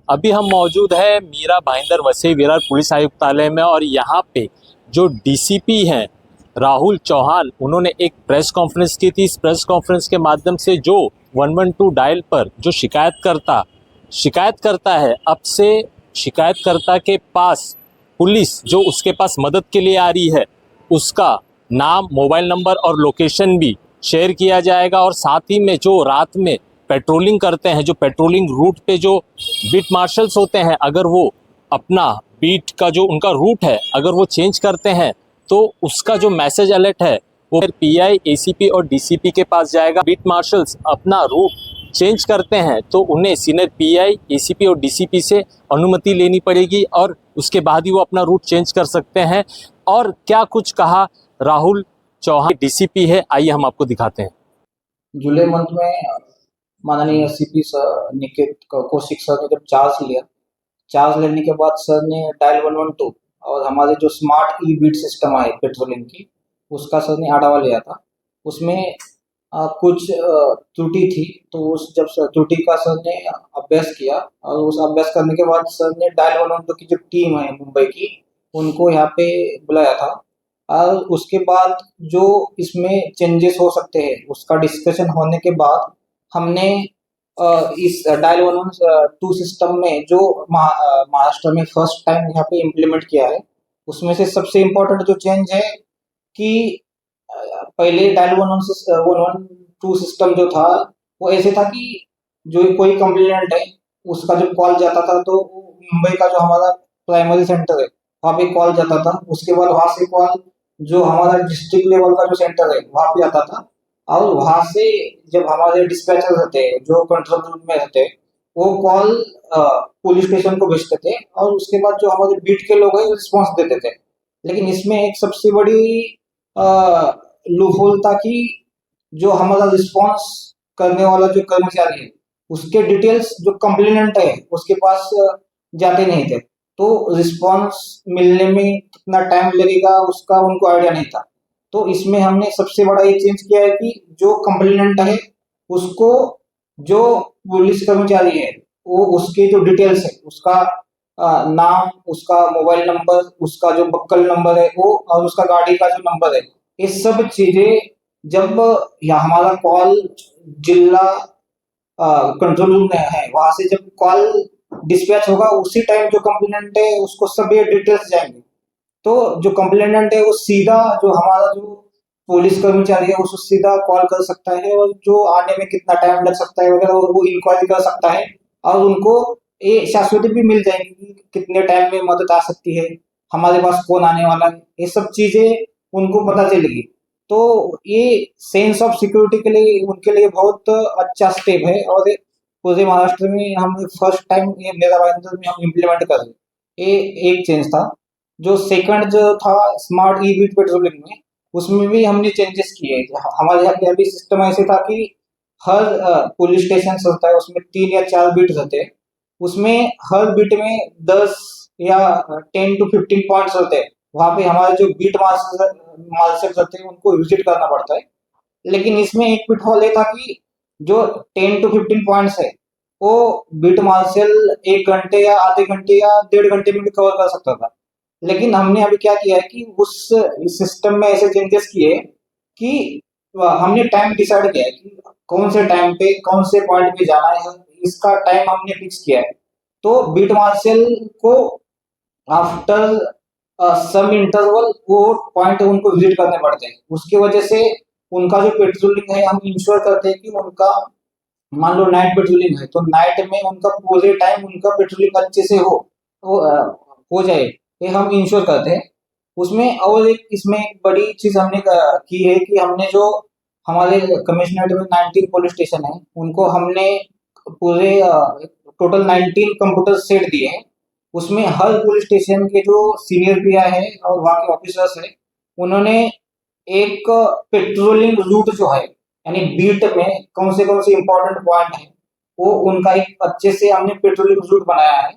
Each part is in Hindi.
अभी हम मौजूद है मीरा भाईंदर वसई विरार पुलिस आयुक्तालय में और यहाँ पे जो डीसीपी हैं राहुल चौहान, उन्होंने एक प्रेस कॉन्फ्रेंस की थी। इस प्रेस कॉन्फ्रेंस के माध्यम से जो 112 डायल पर जो शिकायत करता है, अब से शिकायतकर्ता के पास पुलिस जो उसके पास मदद के लिए आ रही है उसका नाम, मोबाइल नंबर और लोकेशन भी शेयर किया जाएगा। और साथ ही में जो रात में पेट्रोलिंग करते हैं, जो पेट्रोलिंग रूट पे जो बीट मार्शल्स होते हैं, अगर वो अपना बीट का जो उनका रूट है अगर वो चेंज करते हैं तो उसका जो मैसेज अलर्ट है वो फिर पीआई, एसीपी और डीसीपी के पास जाएगा। बीट मार्शल्स अपना रूट चेंज करते हैं तो उन्हें सीनियर पीआई, एसीपी और डीसीपी से अनुमति लेनी पड़ेगी और उसके बाद ही वो अपना रूट चेंज कर सकते हैं। और क्या कुछ कहा राहुल चौहान, डीसीपी है, आइए हम आपको दिखाते हैं। जुलाई मंथ में माननीय CP sir Niket Kaushik sir ने जब चार्ज लेने के बाद सर ने डायल 112 और हमारे जो स्मार्ट ई बीट सिस्टम आए पेट्रोलिंग की, उसका सर ने आढ़ावा लिया था। उसमें कुछ त्रुटि थी, तो उस जब त्रुटि का सर ने अभ्यास किया और उस अभ्यास करने के बाद सर ने डायल 112 की जो टीम है मुंबई की, उनको यहाँ पे बुलाया था। और उसके बाद जो इसमें चेंजेस हो सकते हैं उसका डिस्कशन होने के बाद हमने इस डायल 112 सिस्टम में जो महाराष्ट्र में फर्स्ट टाइम यहाँ पे इम्प्लीमेंट किया है, उसमें से सबसे इम्पोर्टेंट जो चेंज है कि पहले डायल 112 सिस्टम जो था वो ऐसे था कि जो कोई कंप्लेनेंट है उसका जब कॉल जाता था तो मुंबई का जो हमारा प्राइमरी सेंटर है वहाँ पे कॉल जाता था। उसके बाद वहाँ से कॉल जो हमारा डिस्ट्रिक्ट लेवल का जो सेंटर है वहाँ पे आता था और वहाँ से जब हमारे डिस्पैचर रहते हैं जो कंट्रोल रूम में रहते हैं वो कॉल पुलिस स्टेशन को भेजते थे और उसके बाद जो हमारे बीट के लोग हैं रिस्पॉन्स देते थे। लेकिन इसमें एक सबसे बड़ी लूपहोल था कि जो हमारा रिस्पॉन्स करने वाला जो कर्मचारी है उसके डिटेल्स जो कंप्लेनेंट है उसके पास जाते नहीं थे, तो रिस्पॉन्स मिलने में कितना टाइम लगेगा उसका उनको आइडिया नहीं था। तो इसमें हमने सबसे बड़ा ये चेंज किया है कि जो कंप्लेनेंट है उसको जो पुलिस कर्मचारी है वो उसके जो डिटेल्स है उसका नाम, उसका मोबाइल नंबर, उसका जो बक्कल नंबर है वो और उसका गाड़ी का जो नंबर है, ये सब चीजें जब हमारा कॉल जिला कंट्रोल रूम में है वहां से जब कॉल डिस्पैच होगा उसी टाइम जो कंप्लेनेंट है उसको सब ये डिटेल्स जाएंगे। तो जो कंप्लेनेंट है वो सीधा जो हमारा जो पुलिस कर्मचारी है उसको सीधा कॉल कर सकता है और जो आने में कितना टाइम लग सकता है वगैरह वो इंक्वायरी कर सकता है और उनको ये शाश्वती भी मिल जाएगी कि कितने टाइम में मदद आ सकती है, हमारे पास कौन आने वाला है, ये सब चीजें उनको पता चलेगी। तो ये सेंस ऑफ सिक्योरिटी के लिए उनके लिए बहुत अच्छा स्टेप है और पूरे महाराष्ट्र में हम फर्स्ट टाइम ये मेरा भाईंदर में हम इम्प्लीमेंट कर रहे हैं। ये एक चेंज था। जो सेकंड जो था स्मार्ट ई बीट पेट्रोलिंग में, उसमें भी हमने चेंजेस किए। हमारे यहाँ पे अभी सिस्टम ऐसे था कि हर पुलिस स्टेशन होता है उसमें 3 या 4 बीट रहते हैं, उसमें हर बीट में 10 या 10 to 15 पॉइंट्स होते हैं। वहाँ पे हमारे जो बीट मार्शल रहते हैं उनको विजिट करना पड़ता है। लेकिन इसमें एक पिटफॉल ये था कि जो 10 to 15 पॉइंट्स है वो बीट मार्शल 1 घंटे या आधे घंटे या 1.5 घंटे में भी कवर कर सकता था। लेकिन हमने अभी क्या किया है कि उस सिस्टम में ऐसे चेंजेस किए कि हमने टाइम डिसाइड किया है कि कौन से टाइम पे कौन से पॉइंट पे जाना है, इसका टाइम हमने फिक्स किया है। तो बीट मार्शल को आफ्टर सम इंटरवल वो पॉइंट उनको विजिट करने पड़ते हैं। उसकी वजह से उनका जो पेट्रोलिंग है हम इंश्योर करते हैं कि उनका मान लो नाइट पेट्रोलिंग है तो नाइट में उनका पूरे टाइम उनका पेट्रोलिंग अच्छे से हो जाए, ये हम इंश्योर करते हैं उसमें। और एक इसमें एक बड़ी चीज हमने की है कि हमने जो हमारे कमिश्नरेट में 19 पुलिस स्टेशन है उनको हमने पूरे टोटल 19 कंप्यूटर सेट दिए हैं। उसमें हर पुलिस स्टेशन के जो सीनियर पीआई है और वहाँ के ऑफिसर्स है उन्होंने एक पेट्रोलिंग रूट जो है यानी बीट में कौन से इंपॉर्टेंट पॉइंट है वो उनका एक अच्छे से हमने पेट्रोलिंग रूट बनाया है।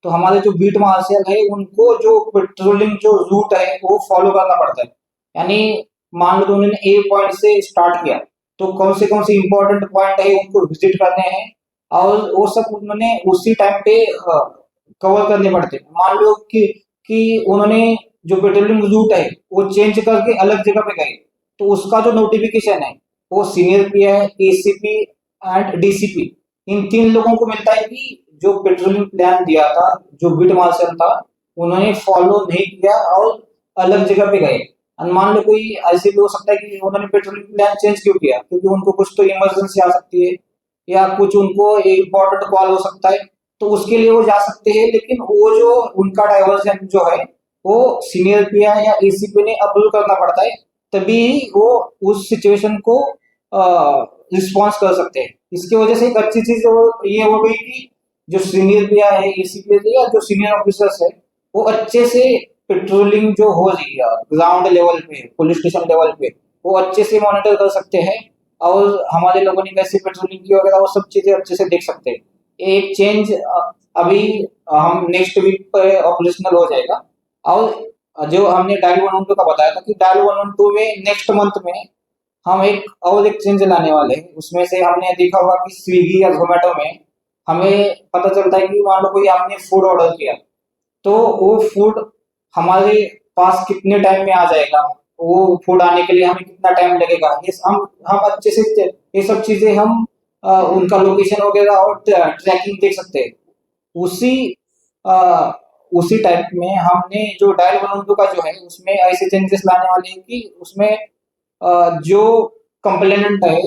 तो हमारे जो बीट मार्शल है उनको जो पेट्रोलिंग जो रूट है वो फॉलो करना पड़ता है। यानी मान लो उन्होंने ए पॉइंट से स्टार्ट किया तो कौन से इंपॉर्टेंट पॉइंट है उनको विजिट करने हैं और वो सब उन्होंने उसी टाइम पे कवर करने पड़ते हैं। मान लो कि उन्होंने जो पेट्रोलिंग रूट है वो चेंज करके अलग जगह पे गए, तो उसका जो नोटिफिकेशन है वो सीनियर पी है, एसीपी एंड डीसीपी, इन 3 लोगों को मिलता है कि जो पेट्रोलिंग प्लान दिया था, जो बीट मार्शल था, उन्होंने फॉलो नहीं किया और अलग जगह पे गए। और मान लो कोई ऐसे भी हो सकता है कि उन्होंने पेट्रोलिंग प्लान चेंज क्यों किया, क्योंकि उनको कुछ तो इमरजेंसी आ सकती है या कुछ उनको इम्पोर्टेंट कॉल हो सकता है, तो उसके लिए वो जा सकते हैं। लेकिन वो जो उनका डाइवर्जन जो है वो सीनियर पीआई या एसीपी ने अप्रूव करना पड़ता है, तभी वो उस सिचुएशन को रिस्पॉन्स कर सकते हैं। इसकी वजह से एक अच्छी चीज ये हो गई कि जो सीनियर पीआई है, एसीपी है या जो सीनियर ऑफिसर्स है, वो अच्छे से पेट्रोलिंग जो हो रही है ग्राउंड लेवल पे, पुलिस स्टेशन लेवल पे, वो अच्छे से मॉनिटर कर सकते हैं और हमारे लोगों ने कैसे पेट्रोलिंग की वगैरह वो सब चीजें अच्छे से देख सकते हैं। एक चेंज अभी हम नेक्स्ट वीक पे ऑपरेशनल हो जाएगा। और जो हमने डायल 112 का बताया था कि डायल 112 में नेक्स्ट मंथ में हम एक चेंज लाने वाले हैं। उसमें से हमने देखा होगा कि स्विगी या जोमेटो में हमें पता चलता है कि मान लो कोई आपने फूड ऑर्डर किया, तो वो फूड हमारे पास कितने टाइम में आ जाएगा, वो फूड आने के लिए हमें कितना टाइम लगेगा, ये हम अच्छे से ये सब चीजें हम उनका लोकेशन वगैरह और ट्रैकिंग देख सकते हैं। उसी अ, उसी टाइप में हमने जो डायल 112 का जो है उसमें ऐसे चेंजेस लाने वाले हैं कि उसमें जो कंप्लेनेंट है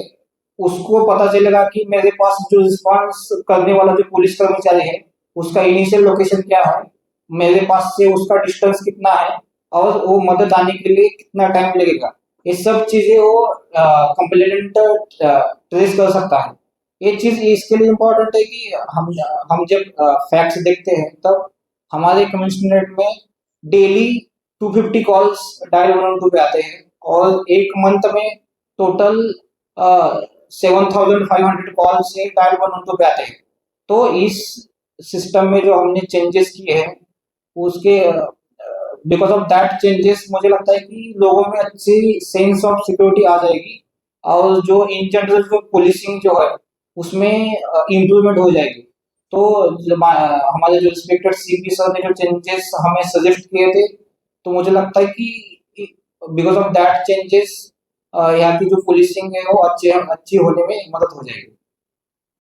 उसको पता चलेगा कि मेरे पास जो रिस्पॉन्स करने वाला जो पुलिस कर्मचारी है उसका इनिशियल लोकेशन क्या है, मेरे पास से उसका डिस्टेंस कितना है और वो मदद आने के लिए कितना टाइम लगेगा। ये सब चीजें वो कंप्लेनेंट ट्रेस कर सकता है। ये चीज इसके लिए इम्पोर्टेंट है कि हम जब फैक्ट्स देखते हैं तब हमारे कमिश्नरेट में डेली 250 कॉल्स डायल 112 पे आते हैं और एक मंथ में टोटल 7,500 कॉल्स से डायल 112 पे आते हैं। तो इस सिस्टम में जो हमने चेंजेस किए हैं उसके बिकॉज ऑफ दैट चेंजेस मुझे लगता है कि लोगों में अच्छी सेंस ऑफ सिक्योरिटी आ जाएगी और जो इन जनरल जो पुलिसिंग जो है उसमें इम्प्रूवमेंट हो जाएगी। तो हमारे जो रिस्पेक्टेड सीपी सर ने जो चेंजेस हमें सजेस्ट किए थे, तो मुझे लगता है कि बिकॉज ऑफ दैट चेंजेस यहाँ की जो पुलिसिंग है वो अच्छी होने में मदद हो जाएगी।